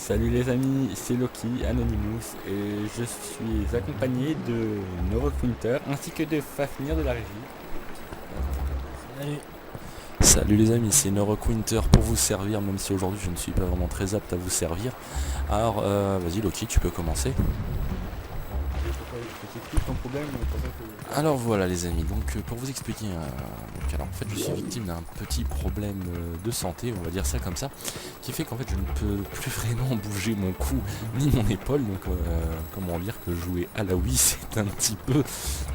Salut les amis, c'est Loki, Anonymous, et je suis accompagné de Neuroquinter ainsi que de Fafnir de la régie. Salut. Salut les amis, c'est Neuroquinter pour vous servir, même si aujourd'hui je ne suis pas vraiment très apte à vous servir. Alors, vas-y Loki, tu peux commencer. Ton problème, Alors voilà les amis, donc pour vous expliquer, alors en fait je suis victime d'un petit problème de santé, on va dire ça comme ça, qui fait qu'en fait je ne peux plus vraiment bouger mon cou ni mon épaule, donc comment dire que jouer à la Wii c'est un petit peu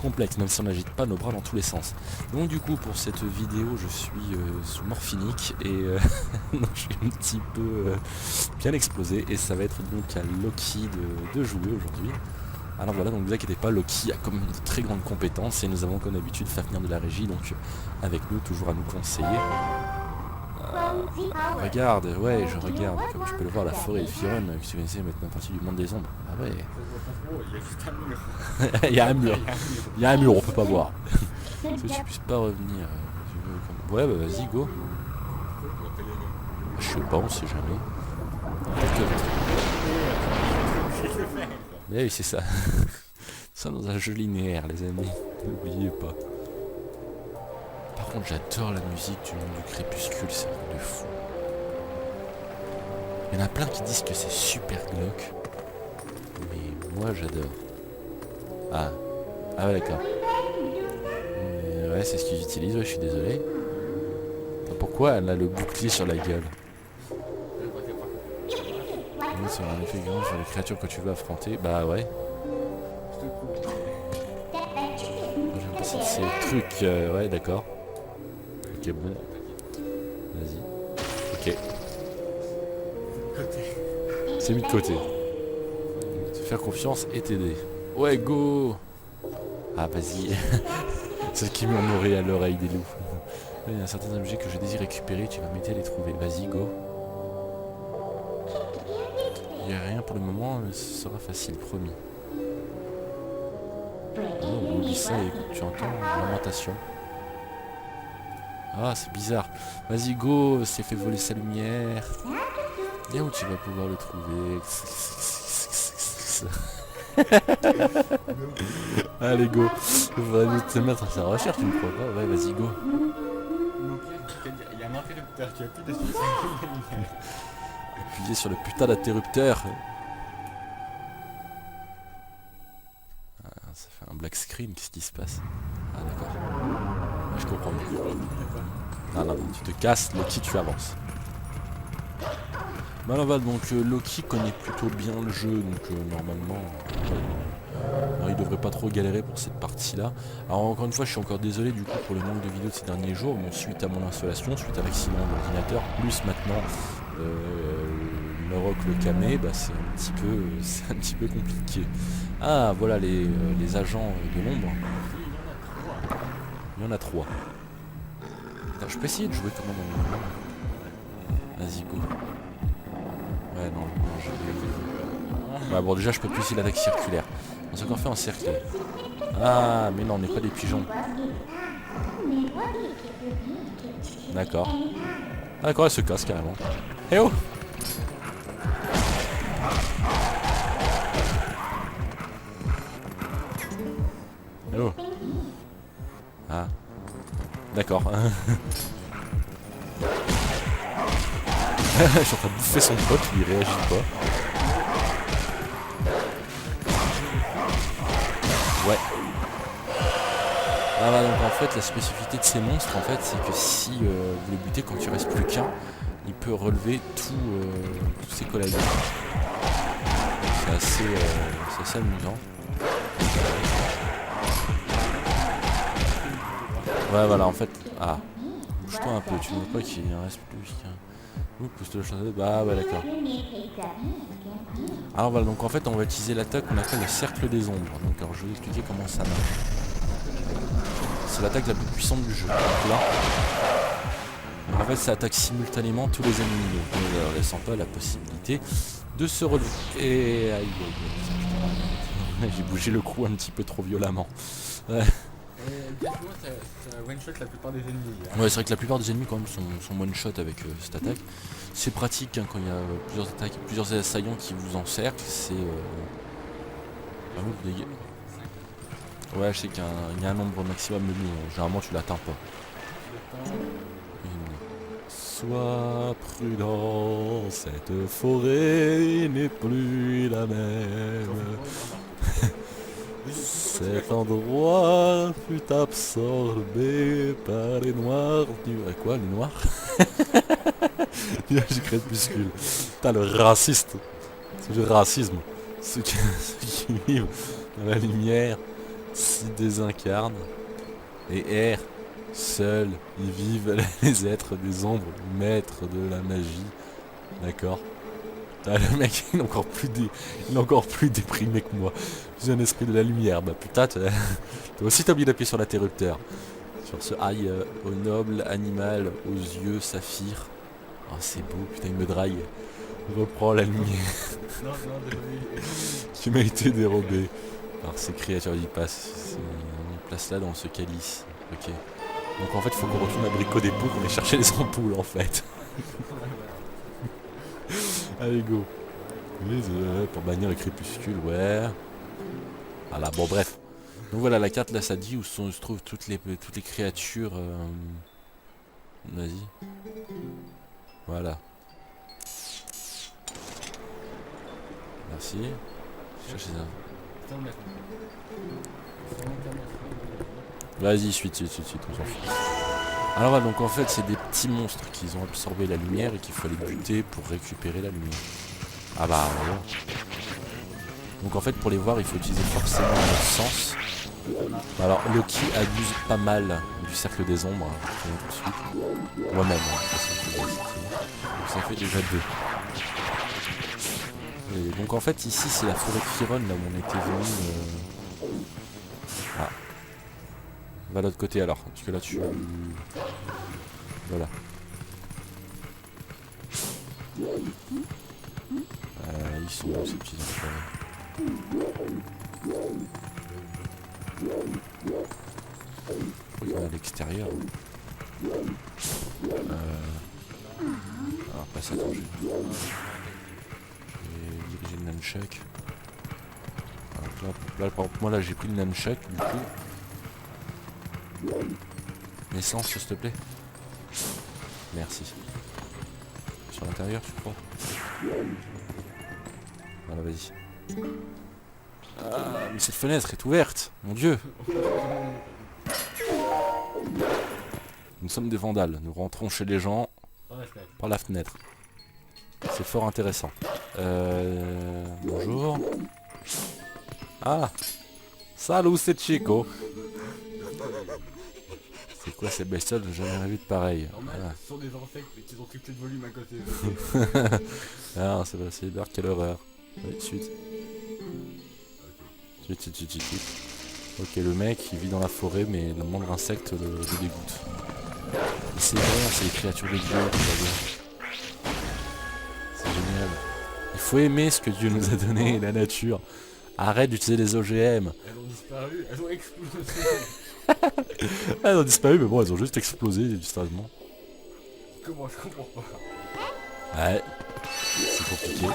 complexe, même si on n'agite pas nos bras dans tous les sens. Donc du coup pour cette vidéo je suis sous morphinique et donc, je suis un petit peu bien explosé et ça va être donc à Loki de jouer aujourd'hui. Alors voilà, donc ne vous inquiétez pas, Loki a quand même de très grandes compétences et nous avons comme d'habitude Fafnir de la régie, donc avec nous, toujours à nous conseiller. Regarde, ouais, je regarde, comme je peux le voir, la forêt de Firon, qui se connaissait maintenant partie du monde des ombres. Ah ouais. il y a juste un mur. Il y a un mur, il y a un mur, on peut pas voir. Que tu puisses pas revenir. Ouais, bah vas-y, go. Je sais pas, on sait jamais. Mais oui, c'est ça. Ça dans un jeu linéaire, les amis. N'oubliez pas. Par contre, j'adore la musique du monde du crépuscule, c'est un truc de fou. Il y en a plein qui disent que c'est super glauque. Mais moi, j'adore. Ah. Ah ouais, d'accord. Ouais, c'est ce qu'ils utilisent, ouais, je suis désolé. Pourquoi elle a le bouclier sur la gueule? C'est un effet grand sur les créatures que tu veux affronter. Bah ouais. J'aime pas ces trucs. Ouais, d'accord. Ok, bon. Vas-y. Ok. C'est mis de côté. Te faire confiance et t'aider. Ouais, go. Ah, vas-y. C'est ce qui murmurait à l'oreille des loups. Il y a certains objets que je désire récupérer. Tu vas m'aider à les trouver. Vas-y, go. Il n'y a rien pour le moment, mais ce sera facile, promis. Oh, oublie ça et écoute, tu entends lamentation. Ah, c'est bizarre. Vas-y, go, c'est fait voler sa lumière. Viens où tu vas pouvoir le trouver. Allez, go. Va nous te mettre à sa recherche, tu me crois pas? Ouais, vas-y, go. Il y a un interrupteur, tu appuies dessus. Appuyez sur le putain d'interrupteur. Ah, ça fait un black screen, qu'est-ce qui se passe? Ah d'accord. Ah, je comprends mieux. Non, tu te casses, Loki, tu avances. Bah là, donc Loki connaît plutôt bien le jeu, donc normalement il devrait pas trop galérer pour cette partie-là. Alors encore une fois, je suis encore désolé du coup pour le manque de vidéos de ces derniers jours, mais suite à mon installation, suite à l'accident de l'ordinateur, plus maintenant Neuroc le camé, bah, c'est un petit peu compliqué. Ah voilà les agents de l'ombre. Il y en a 3. Attends, je peux essayer de jouer comment dans le... Vas-y go. Ouais non, bah bon déjà je peux plus essayer l'attaque circulaire. On s'est encore fait encercler. Ah mais non, on n'est pas des pigeons. D'accord. Ah d'accord, elle se casse carrément. Eh oh! Eh oh! Ah. D'accord. Je suis en train de bouffer son pote, il réagit pas. Ouais. Ah bah donc en fait la spécificité de ces monstres en fait c'est que si vous les butez quand il reste plus qu'un, il peut relever tous ses collègues. C'est assez amusant. Ouais voilà en fait. Ah. Bouge-toi un peu, tu vois pas qu'il en reste plus qu'un. Pousse-toi le chantier. Bah ouais d'accord. Alors voilà, donc en fait on va utiliser l'attaque qu'on appelle le cercle des ombres. Donc alors je vais vous expliquer comment ça marche. C'est l'attaque la plus puissante du jeu. Donc là, en fait ça attaque simultanément tous les ennemis. Donc ne laissant pas la possibilité de se relever. Et aïe, j'ai bougé le cou un petit peu trop violemment. Ouais. Exactement, ça one-shot la plupart des ennemis. Hein. Ouais, c'est vrai que la plupart des ennemis quand même sont one-shot avec cette attaque. C'est pratique hein, quand il y a plusieurs attaques, plusieurs assaillants qui vous encerclent. C'est... Ah, vous dégagez. Ouais, je sais qu'il y a un nombre maximum de nous. Généralement, tu l'atteins pas. Sois prudent, cette forêt n'est plus la même. Cet endroit fut absorbé par les noirs. Quoi, les noirs? J'ai crépuscule. Putain, le raciste. C'est le racisme. Ceux qui vivent dans la lumière s'y désincarnent. Et R, seuls y vivent les êtres des ombres, maîtres de la magie. D'accord. Le mec il est encore plus déprimé que moi. Je suis un esprit de la lumière. Bah putain, toi aussi t'as oublié d'appuyer sur l'interrupteur. Sur ce aïe au noble animal aux yeux saphir. Oh c'est beau, putain il me drague. Reprends la lumière. Non, désolé. Qui m'a été dérobée par ces créatures d'y passe. On place là dans ce calice. Ok. Donc en fait il faut qu'on retourne à Brico Dépôt qu'on aille chercher les ampoules en fait. Allez go. Pour bannir le crépuscule, ouais. Voilà, bon bref. Donc voilà, la carte là ça dit où se trouvent toutes les créatures. Vas-y. Voilà. Merci. Cherchez ça. Vas-y, suite, on s'en fout. Alors voilà, donc en fait c'est des petits monstres qui ont absorbé la lumière et qu'il faut les buter pour récupérer la lumière. Ah bah voilà. Donc en fait pour les voir il faut utiliser forcément leur sens. Alors Loki abuse pas mal du cercle des ombres, hein, tout de suite. Moi-même, hein, donc ça fait déjà 2. Et donc en fait ici c'est la forêt de Firon là où on était venu. Ah. Va de l'autre côté alors, parce que là tu... Voilà. Ils sont où ces petits enfants? Ils vont à l'extérieur. Alors pas ça, attends, je vais diriger le nunchuck. Là, par exemple, moi là j'ai pris le nunchuck du coup. Essence s'il te plaît. Merci. Sur l'intérieur tu crois? Voilà vas-y. Ah mais cette fenêtre est ouverte, mon dieu. Nous sommes des vandales, nous rentrons chez les gens par la fenêtre. C'est fort intéressant. Bonjour. Ah. Salut c'est Chico. C'est quoi ces bestioles? J'ai jamais vu de pareil. Voilà. Ce sont des insectes et qu'ils ont triplé de volume à côté. Ah c'est dark, quelle horreur. Oui, suite. Suite. Ok, le mec il vit dans la forêt mais le moindre insecte le dégoûte. C'est vrai, c'est les créatures de Dieu, c'est génial. Il faut aimer ce que Dieu nous a donné, la nature. Arrête d'utiliser les OGM. Elles ont disparu, elles ont explosé. Elles ont disparu mais bon elles ont juste explosé distratement. Comment? Je comprends pas. Ouais, c'est compliqué.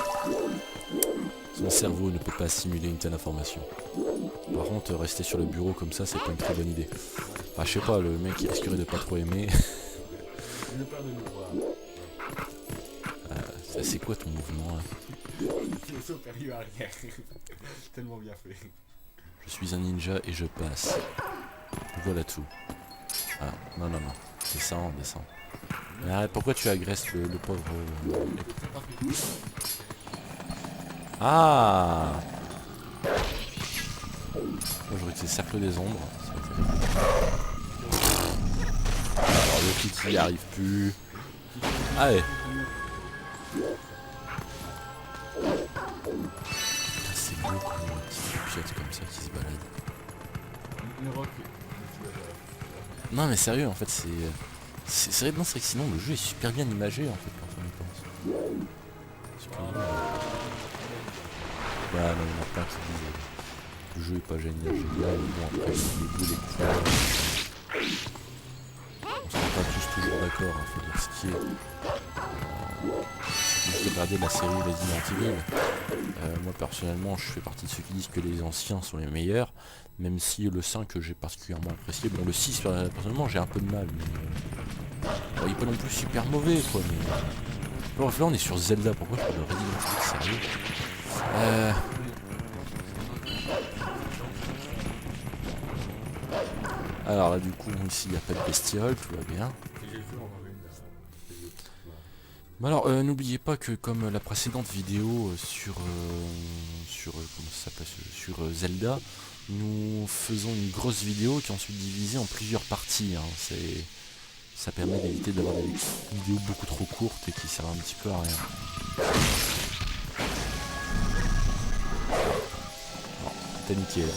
Son cerveau ne peut pas assimiler une telle information. Par contre, rester sur le bureau comme ça, c'est pas une très bonne idée. Enfin, je sais pas, le mec il risquerait de pas trop aimer. J'ai peur de nous voir. C'est quoi ton mouvement là? C'est le saut périlleux arrière. Tellement bien fait. Je suis un ninja et je passe. Voilà tout. Ah, non. Descends. Mais arrête, pourquoi tu agresses le pauvre... Ah. Moi j'aurais été cercle des ombres. Alors le kit n'y arrive plus. Allez. C'est beau comme une petite pièce comme ça qui se balade. Non mais sérieux en fait c'est vrai que sinon le jeu est super bien imagé en fait quand on y pense. Super bien. Bah non, il y en a plein qui disent Le jeu est pas génial, bon après les goûts, les couleurs, on sera pas tous toujours d'accord, hein, faut dire ce qui est. Si je regardais la série Resident Evil, moi personnellement je fais partie de ceux qui disent que les anciens sont les meilleurs, même si le 5 j'ai particulièrement apprécié. Bon, le 6 personnellement j'ai un peu de mal, mais bon, il est pas non plus super mauvais quoi. Mais bref, là on est sur Zelda, pourquoi je parle de Resident Evil sérieux? Alors là du coup ici il n'y a pas de bestiole, tout va bien. Bah alors n'oubliez pas que comme la précédente vidéo sur comment ça s'appelle, sur Zelda, nous faisons une grosse vidéo qui est ensuite divisée en plusieurs parties. Hein. Ça permet d'éviter d'avoir des vidéos beaucoup trop courtes et qui servent un petit peu à rien. Bon, t'as niqué là.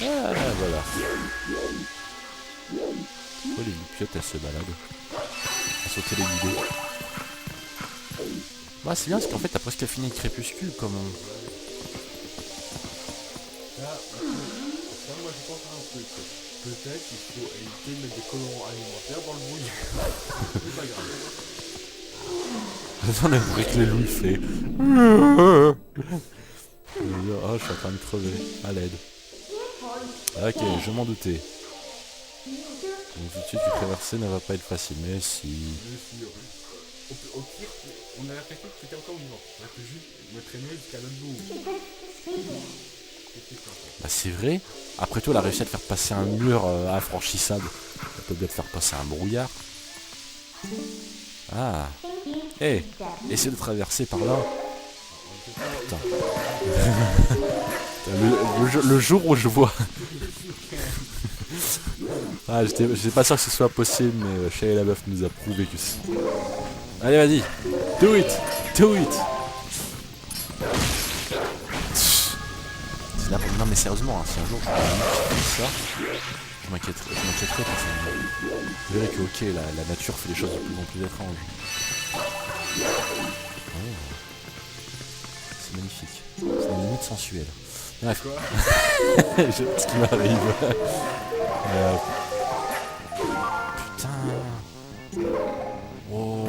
Ah voilà. Pourquoi les loupiottes elles se baladent à sauter les vidéos? Bah c'est bien parce qu'en fait t'as presque fini le crépuscule comme... Là, moi je pense à un truc. Peut-être qu'il faut éviter de mettre des colorants alimentaires dans le brouillard. C'est pas grave. J'entends le bruit que les loups fait. Oh, je suis en train de crever. À l'aide. Ok, je m'en doutais. Donc tout de suite, le traverser ne va pas être facile. Mais si... Au pire, on a l'impression que c'était encore vivant. On peut juste me traîner jusqu'à l'autre bout. Bah c'est vrai. Après tout, elle a réussi à te faire passer un mur infranchissable. Elle peut peut-être faire passer un brouillard. Ah. Eh, essaie de traverser par là. Putain. le jour où je vois... Ah, j'étais pas sûr que ce soit possible, mais Shia LaBeouf nous a prouvé que si. Allez, vas-y. Do it. Do it. Non mais sérieusement, hein, si un jour je fais ça, je m'inquiéterais personnellement. Vous verrez que ok, la nature fait des choses de plus en plus étranges. Oh. C'est magnifique. C'est une limite sensuelle. Bref. Ce qui m'arrive. Putain. Oh.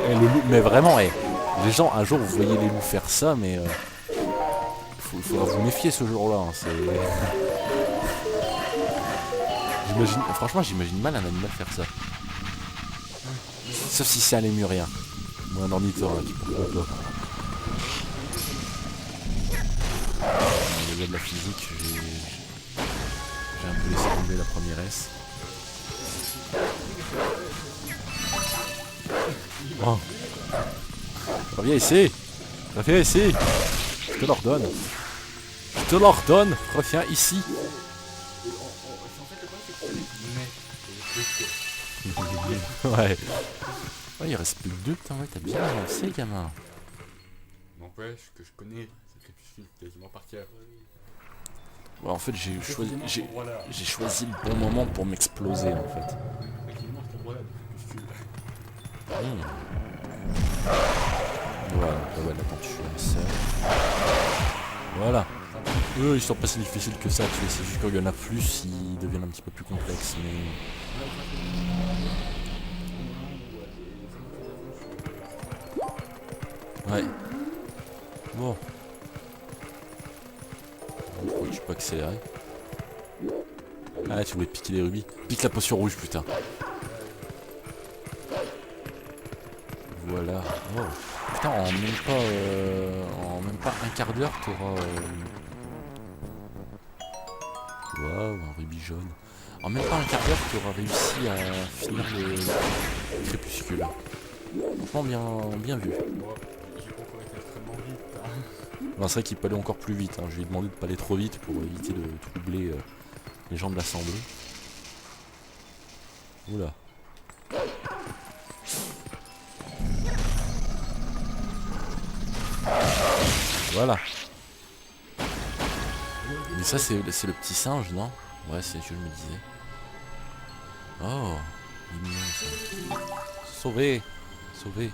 Le loup, mais vraiment, les gens, un jour vous voyez les loups faire ça, mais... Il faudra vous méfier ce jour-là. Hein, franchement, j'imagine mal un animal faire ça. Sauf si c'est un lémurien. Ou un ornithorynque, pourquoi pas. Au-delà de la physique, j'ai un peu laissé tomber la première S. Oh. Reviens ici. Reviens ici. Je te l'ordonne. Je te l'ordonne, reviens ici. Ouais. Ouais, il reste plus que 2, putain, ouais, t'as bien avancé, gamin. N'empêche que je connais ce crépuscule quasiment par cœur. Ouais, en fait, j'ai choisi le bon moment pour m'exploser, en fait. Voilà, attends, tu es seul. Voilà. Eux, ils sont pas si difficiles que ça, tu sais, c'est juste quand il y en a plus, ils deviennent un petit peu plus complexes, mais... Ouais. Bon. Pourquoi tu peux accélérer? Ah, tu voulais piquer les rubis. Pique la potion rouge, putain. Voilà. Oh. Putain, en même pas un quart d'heure, t'auras... Waouh, un rubis jaune. En même pas un quart d'heure, tu auras réussi à finir le crépuscule. Franchement, bien vu. Non, c'est vrai qu'il peut aller encore plus vite. Hein. Je lui ai demandé de pas aller trop vite pour éviter de troubler les gens de l'assemblée. Oula. Voilà. Mais ça, c'est le petit singe, non? Ouais, c'est ce que je me disais. Oh, il est mignon ça. Sauvé. Sauvé.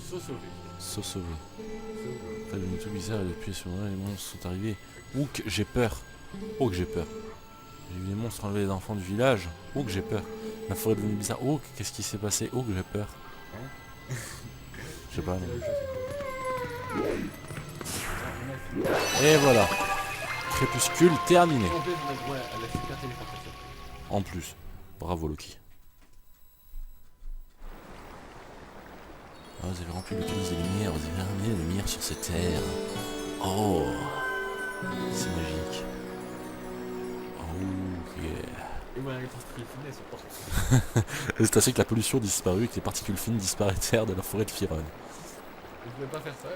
Sauvé. Se sauver. Pas de tout bizarre et depuis ce moment les monstres sont arrivés. Ouh que j'ai peur. Oh que j'ai peur. J'ai vu les monstres enlever les enfants du village. Oh que j'ai peur. La forêt est devenue bizarre. Oh qu'est-ce qui s'est passé. Oh que j'ai peur. Je sais pas. Non. Et voilà. Crépuscule terminé. En plus. Bravo Loki. Oh, vous avez rempli le calice des lumières, vous avez ramené la lumière sur cette terre. Oh, c'est magique. Oh yeah. Et voilà, les particules fines, elles sont parties. C'est ainsi que la pollution disparut et que les particules fines disparaissèrent de la forêt de Firon. Vous pouvez pas faire ça.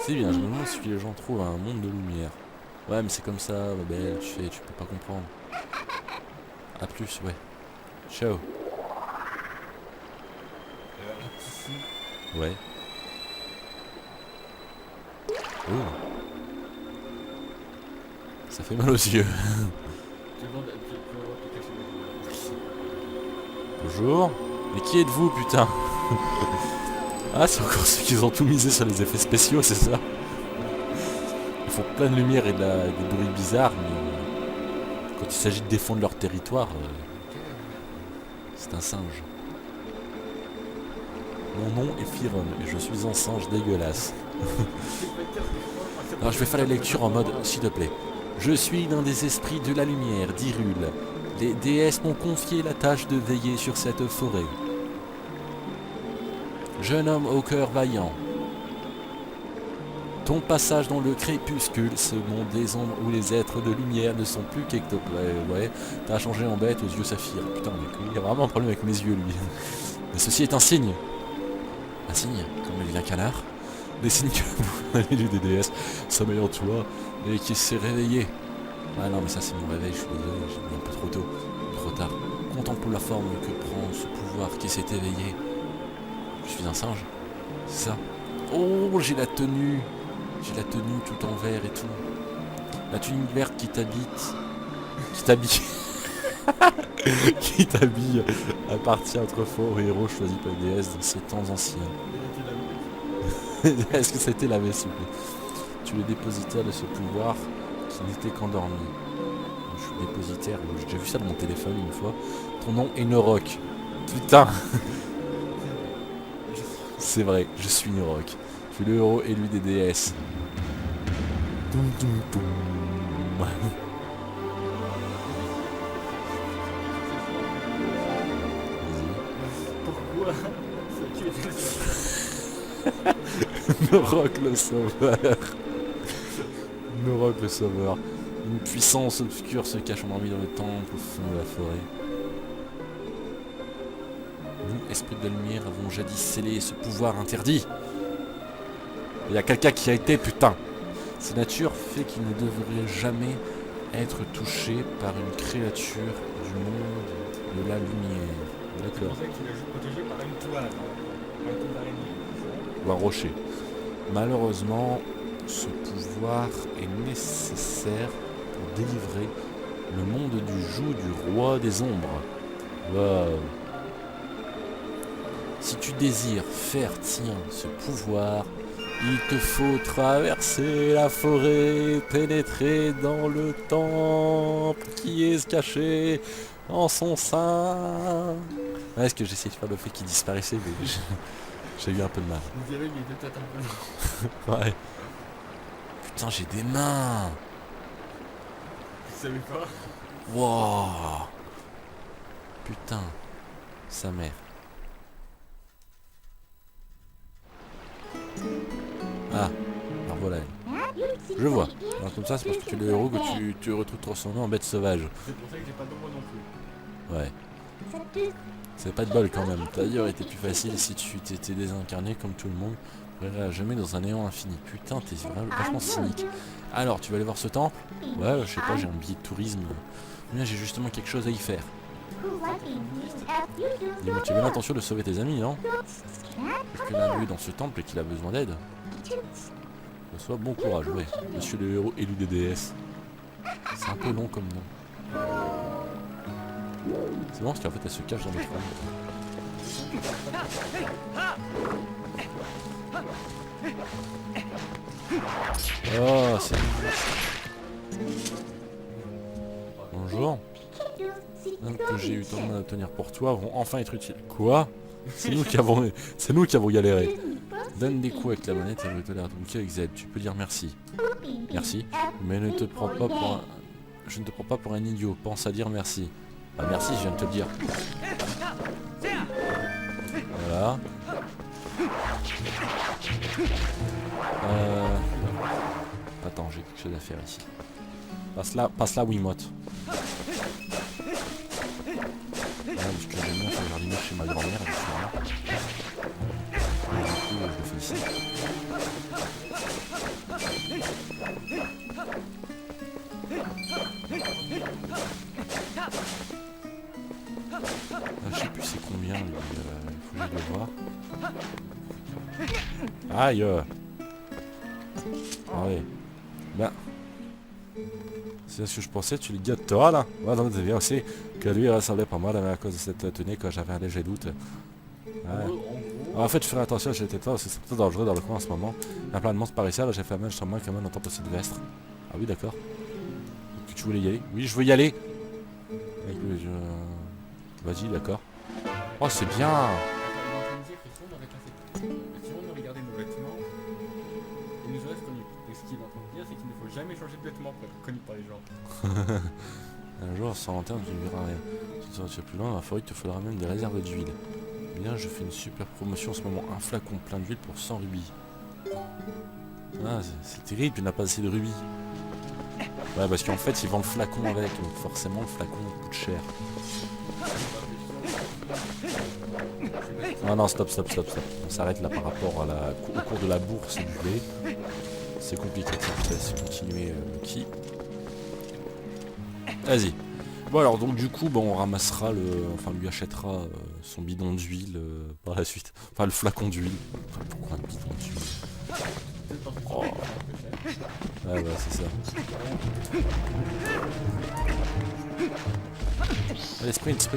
C'est bien, je me demande si les gens trouvent un monde de lumière. Ouais, mais c'est comme ça, ma belle, tu peux pas comprendre. A plus, ouais. Ciao. Ouais. Oh. Ça fait mal aux yeux. Bonjour. Mais qui êtes-vous, putain? Ah, c'est encore ceux qui ont tout misé sur les effets spéciaux, c'est ça? Ils font plein de lumière et des bruits bizarres, mais quand il s'agit de défendre leur territoire, c'est un singe. Mon nom est Firon et je suis un singe dégueulasse. Alors je vais faire la lecture en mode, s'il te plaît. Je suis l'un des esprits de la lumière, d'Hyrule. Les déesses m'ont confié la tâche de veiller sur cette forêt. Jeune homme au cœur vaillant. Ton passage dans le crépuscule, ce monde des ombres où les êtres de lumière ne sont plus qu'ectoplasmes. Ouais, t'as changé en bête aux yeux saphir. Putain, mais il y a vraiment un problème avec mes yeux, lui. Mais ceci est un signe. Un signe, comme le dit un canard. Des signes que vous, l'élu des déesses, sommeille en toi et qui s'est réveillé. Ah non, mais ça c'est mon réveil, je suis désolé, j'ai mis un peu trop tôt, trop tard. Contemple la forme que prend ce pouvoir qui s'est éveillé. Je suis un singe, c'est ça. Oh, j'ai la tenue tout en vert et tout. La tunique verte qui t'habite. Qui t'habille. Qui t'habille appartient autrefois au héros choisi par les déesses dans ces temps anciens. Est-ce que c'était lavé, s'il vous plaît? Tu es le dépositaire de ce pouvoir qui n'était qu'endormi. Je suis dépositaire, j'ai déjà vu ça dans mon téléphone une fois. Ton nom est Norok. Putain. C'est vrai, je suis Norok. Je suis le héros élu des déesses. Toum, toum, toum. Pourquoi Norok le sauveur. Norok le sauveur. Une puissance obscure se cache endormie dans le temple au fond de la forêt. Nous, esprits de la lumière, avons jadis scellé ce pouvoir interdit. Il y a quelqu'un qui a été, putain. Sa nature fait qu'il ne devrait jamais être touché par une créature du monde de la lumière. D'accord. C'est pour ça qu'il est juste protégé par une toile. Un toile d'araignée. Ou un rocher. Malheureusement, ce pouvoir est nécessaire pour délivrer le monde du joug du roi des ombres. Wow. Si tu désires faire tien ce pouvoir, il te faut traverser la forêt, pénétrer dans le temple qui est caché en son sein. Ouais, est-ce que j'essaie de faire le fait qu'il disparaissait, mais j'ai eu un peu de mal. Vous direz, il était peut-être un peu. Ouais. Putain, j'ai des mains. Vous savez pas? Wow. Putain. Sa mère. Ah. Alors voilà. Je vois. Alors comme ça, c'est parce que tu es le héros que tu te retrouves transformé en bête sauvage. C'est pour ça que j'ai pas de moi non plus. Ouais. C'est pas de bol quand même. D'ailleurs, été plus facile si tu t'étais désincarné comme tout le monde. Jamais dans un néant infini. Putain, t'es vraiment vachement cynique. Alors, tu vas aller voir ce temple? Ouais, je sais pas, j'ai un billet de tourisme. Là, j'ai justement quelque chose à y faire. Dis-moi, tu avais l'intention de sauver tes amis, non? Parce que l'un d'eux est dans ce temple et qu'il a besoin d'aide. Soit bon courage, ouais. Monsieur le héros élu des déesses. C'est un peu long comme nom. C'est bon parce qu'en fait elle se cache dans le trône. Oh, c'est... Bonjour. Donc que j'ai eu tant d'obtenir pour toi vont enfin être utiles. Quoi? C'est nous qui avons galéré. Donne des coups avec la manette et le l'air donc avec Z. Tu peux dire merci. Merci. Mais ne te prends pas pour un... Je ne te prends pas pour un idiot. Pense à dire merci. Bah merci, je viens de te le dire. Voilà. Attends, j'ai quelque chose à faire ici. Passe là, Wiimote. Parce que j'aime bien faire le jardinage chez ma grand-mère, justement. Et du coup, je le fais ici. Je sais plus c'est combien, il faut que je le vois. Aïe. Ouais. Ben. C'est ce que je pensais, tu le gâtes toi là. Ouais, non, c'est bien aussi que lui il ressemblait pas mal à cause de cette tenue que j'avais un léger doute. Ouais. En fait, je ferai attention, j'étais toi, parce que c'est plutôt dangereux dans le coin en ce moment. Il y a plein de monstres par ici, là j'ai fait la même sur moi quand même en tant que Sylvestre. Ah oui, d'accord. Tu voulais y aller? Oui, je veux y aller. Vas-y, d'accord. Oh, c'est bien. Jamais changer de vêtements pour être connu par les gens. Un jour, sans lanterne, tu ne verras rien. Si tu vas plus loin dans la forêt, il te faudra même des réserves d'huile. Bien, je fais une super promotion en ce moment. Un flacon plein d'huile pour 100 rubis. Ah, c'est terrible, tu n'as pas assez de rubis. Ouais, parce qu'en fait, ils vendent le flacon avec, donc forcément, le flacon coûte cher. Ah non, stop. On s'arrête là par rapport à au cours de la bourse du lait. C'est compliqué, ça te laisse continuer qui. Vas-y. Bon alors donc du coup on ramassera on lui achètera son bidon d'huile par la suite. Enfin le flacon d'huile. Enfin, pourquoi un bidon d'huile? Oh. Ouais c'est ça. Allez sprint.